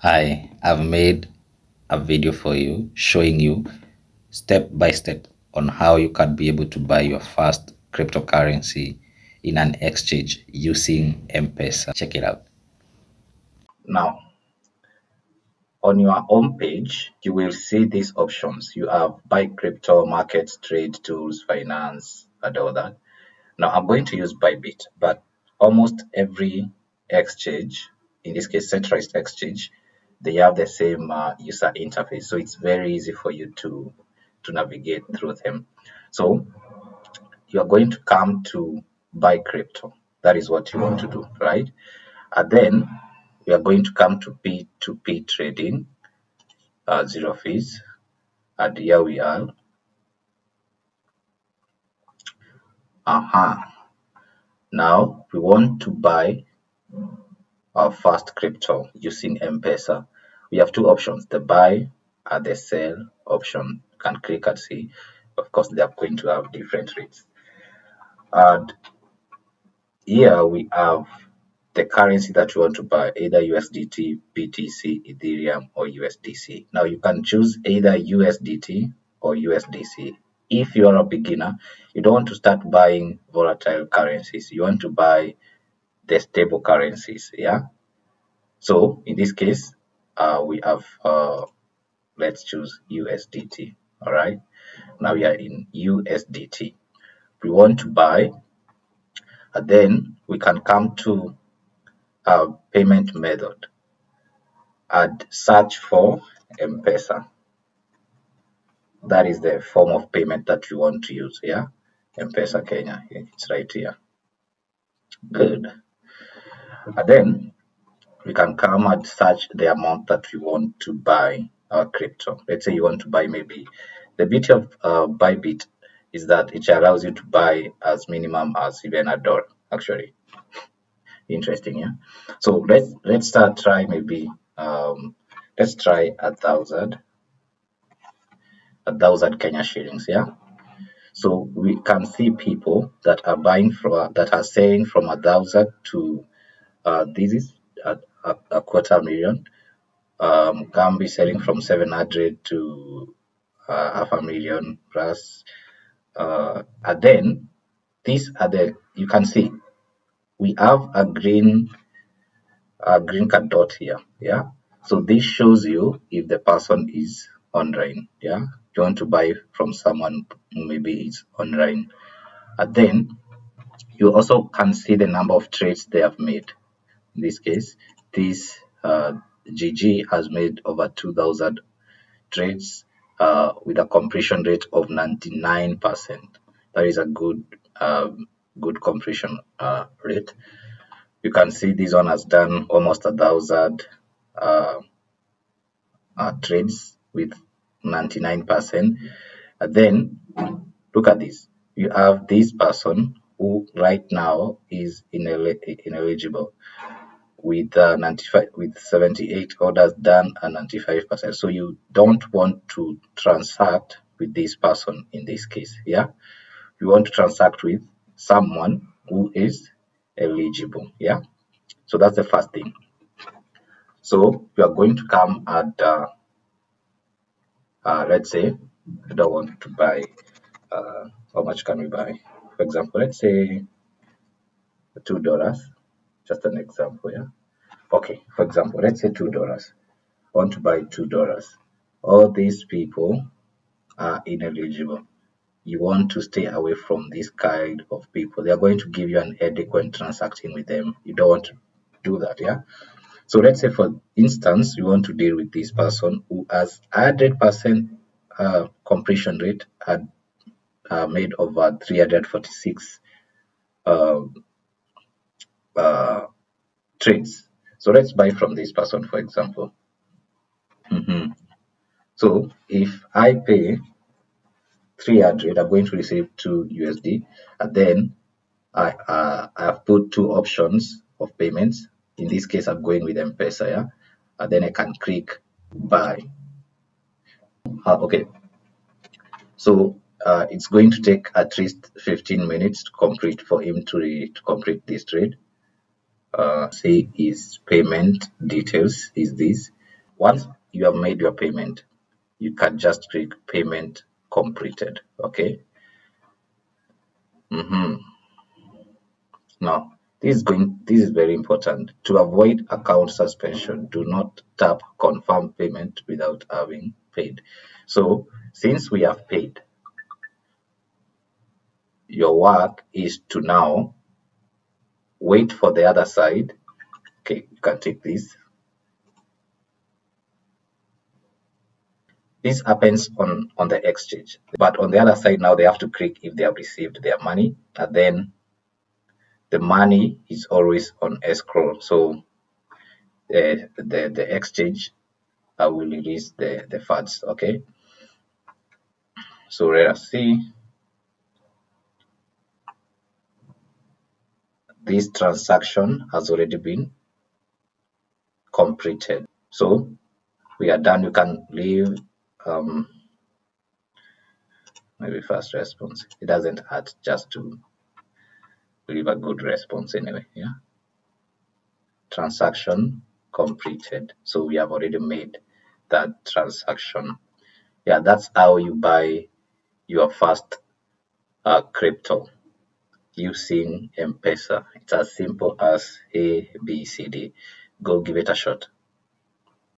I've made a video for you showing you step by step on how you can be able to buy your first cryptocurrency in an exchange using M-Pesa. Check it out. Now, on your home page, you will see these options. You have buy crypto, markets, trade, tools, finance, and all that. Now, I'm going to use Bybit, but almost every exchange, in this case, centralized exchange, they have the same user interface. So it's very easy for you to navigate through them. So you're going to come to buy crypto. That is what you want to do, right? And then we are going to come to P2P trading, zero fees. And here we are. Now we want to buy our first crypto using M-Pesa. We have two options, the buy and the sell option. You can click and see. Of course, they are going to have different rates. And here we have the currency that you want to buy, either USDT, BTC, Ethereum, or USDC. Now you can choose either USDT or USDC. If you are a beginner, you don't want to start buying volatile currencies. You want to buy the stable currencies, yeah? So in this case, we have, let's choose USDT, all right? Now we are in USDT. We want to buy, and then we can come to our payment method and search for M-Pesa. That is the form of payment that you want to use, yeah? M-Pesa Kenya, it's right here. Good. And then we can come and search the amount that we want to buy our crypto. Let's say you want to buy maybe, the beauty of Bybit is that it allows you to buy as minimum as even $1, actually. Interesting, yeah? So let's start try maybe, let's try 1,000 Kenya shillings, yeah? So we can see people that are buying from, that are selling from 1,000 to, this is a quarter million. Can be selling from 700 to half a million plus. And then these are the, you can see we have a green card dot here, yeah. So this shows you if the person is online, yeah. You want to buy from someone who maybe is online, and then you also can see the number of trades they have made. In this case, this GG has made over 2,000 trades with a completion rate of 99%. That is a good completion rate. You can see this one has done almost 1,000 uh, trades with 99%. And then look at this. You have this person who right now is ineligible with 95, with 78 orders done and 95%. So you don't want to transact with this person in this case. Yeah, you want to transact with someone who is eligible. Yeah, so that's the first thing. So you are going to come at let's say I don't want to buy. How much can we buy? For example, let's say $2. Just an example. Yeah. Okay. For example, let's say $2. Want to buy $2. All these people are ineligible. You want to stay away from this kind of people. They are going to give you an headache when transacting with them. You don't want to do that, yeah? So let's say, for instance, you want to deal with this person who has 100% completion rate and made over 346 uh, uh, trades. So let's buy from this person, for example. So if I pay 300, I'm going to receive 2 USD, and then I've put two options of payments. In this case, I'm going with M-Pesa, yeah, and then I can click buy. Okay, so it's going to take at least 15 minutes to complete for him to complete this trade. Say his payment details is this. Once you have made your payment, you can just click payment completed. Okay. Mhm. Now, this is very important. To avoid account suspension, do not tap confirm payment without having paid. So, since we have paid, your work is to now wait for the other side. Okay, you can take this. This happens on the exchange, but on the other side now they have to click if they have received their money, and then the money is always on escrow. So the exchange will release the funds. Okay, so let us see. This transaction has already been completed. So we are done. You can leave um, maybe fast response. It doesn't hurt just to leave a good response anyway. Yeah. Transaction completed. So we have already made that transaction. Yeah, that's how you buy your first crypto using M-Pesa. It's as simple as A, B, C, D. Go give it a shot.